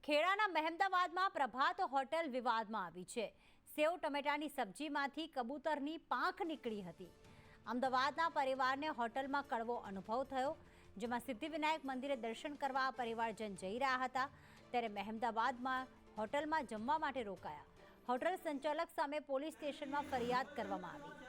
ખેડાના મહેમદાવાદમાં પ્રભાત hotel વિવાદમાં આવી છે। સેવ ટમેટાની સબ્જીમાંથી કબૂતરની પાંખ નીકળી હતી। અમદાવાદના પરિવારને હોટલમાં કડવો અનુભવ થયો, જેમાં સિદ્ધિવિનાયક મંદિરે દર્શન કરવા આ પરિવારજન જઈ રહ્યા હતા ત્યારે મહેમદાવાદમાં હોટલમાં જમવા માટે રોકાયા। હોટલ સંચાલક સામે પોલીસ સ્ટેશનમાં ફરિયાદ કરવામાં આવી।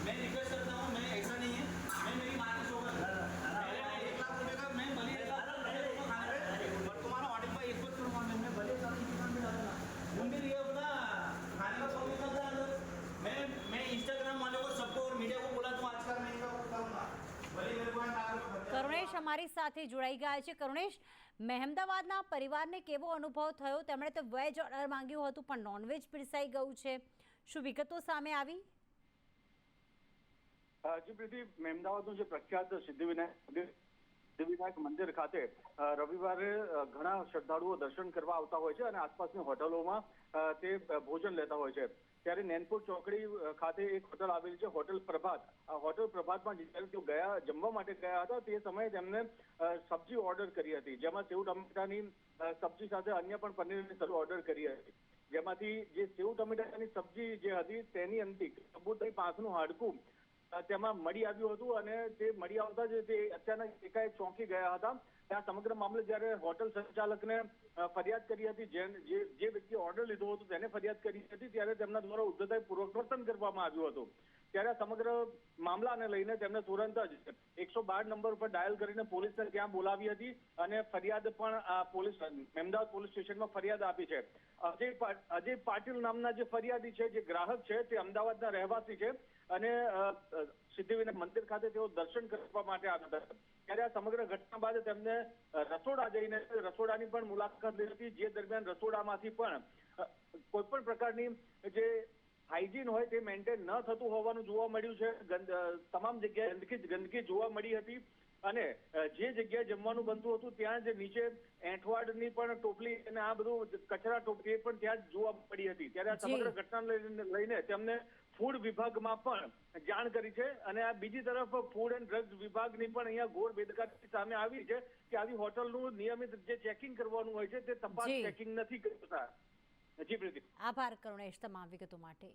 मैं रिक्वेस्ट करता हूँ, मैं ऐसा नहीं है, मैं मेरी माँ को शोकर ₹1 लाख का मैं भले बट तुम्हारा ऑर्डर पर एक करूँगा मैं भले उनके लिए अपना खाने का शौक करता है। मैं इंस्टाग्राम वाले को सबको और मीडिया को बोला तुम आज का नहीं करूँगा भले मेरे को। કરુણેશ અમારી સાથે જોડાઈ ગયા છે। કરુણેશ, મહેમદાવાદના પરિવારને કેવો અનુભવ થયો? તેમણે તો વેજ ઓર્ડર માંગ્યું હતું પણ નોનવેજ પીરસાઈ ગયું છે, શું વિગતો સામે આવી? જી પ્રીતિ, મહેમદાવાદનું જે પ્રખ્યાત સિદ્ધિવિનાયક મંદિર ખાતે રવિવારે ઘણા શ્રદ્ધાળુઓ દર્શન કરવા આવતા હોય છે અને આસપાસની હોટલોમાં તે ભોજન લેતા હોય છે। ત્યારે નૈનપુર ચોકડી ખાતે એક હોટલ આવેલી છે, હોટલ પ્રભાત। આ હોટલ પ્રભાતમાં જ્યારે તેઓ ગયા જમવા માટે ગયા હતા તે સમયે તેમને સબ્જી ઓર્ડર કરી હતી, જેમાં સેવ ટમેટાની સબ્જી સાથે અન્ય પણ પનીરની સબ્જી ઓર્ડર કરી હતી। જેમાંથી જે સેવ ટમેટાની સબ્જી જે હતી તેની અંતિક કબૂતરી પાંખનું હાડકું તેમાં મળી આવ્યું હતું અને તે મળી આવતા જ તે અચાનક એકાએક ચોંકી ગયા હતા। આ સમગ્ર મામલે જ્યારે હોટલ સંચાલકને ફરિયાદ કરી હતી, જે વ્યક્તિએ ઓર્ડર લીધો હતો તેને ફરિયાદ કરી હતી, ત્યારે તેમના દ્વારા ઉદ્ધતાઈપૂર્વક વર્તન કરવામાં આવ્યું હતું। ત્યારે સમગ્ર મામલાને લઈને તેમને તુરંત જ 112 નંબર પર ડાયલ કરીને પોલીસને ત્યાં બોલાવી હતી અને ફરિયાદ પણ મહેમદાવાદ પોલીસ સ્ટેશનમાં ફરિયાદ આપી છે। અજય પાટીલ નામના જે ફરિયાદી છે, જે ગ્રાહક છે, તે અમદાવાદના રહેવાસી છે અને સિદ્ધિવિનાયક મંદિર ખાતે તેઓ દર્શન કરવા માટે આવ્યા હતા। ત્યારે આ સમગ્ર ઘટના બાદ તેમને રસોડા જઈને રસોડાની પણ મુલાકાત લીધી હતી, જે દરમિયાન રસોડામાંથી પણ કોઈ પણ પ્રકારની જે હાઇજીન હોય તે મેન્ટેન ન થતું હોવાનું જોવા મળ્યું છે। તમામ જગ્યાએ ગંદકી જોવા મળી હતી અને જે જગ્યાએ જમવાનું બનતું હતું ત્યાં જ નીચે એંઠવાડની પણ ટોપલી અને આ બધું કચરા ટોપલી પણ ત્યાં જ જોવા મળી હતી। ત્યારે આ સમગ્ર ઘટનાને લઈને તેમને ફૂડ વિભાગમાં પણ જાણ કરી છે અને આ બીજી તરફ ફૂડ એન્ડ ડ્રગ્સ વિભાગની પણ અહીંયા ઘોર બેદરકારી સામે આવી છે કે આવી હોટલનું નિયમિત જે ચેકિંગ કરવાનું હોય છે તે તપાસ ચેકિંગ નથી કરતા। જી પ્રીતિ, આભાર કરુણેશ તમામ વિગતો માટે।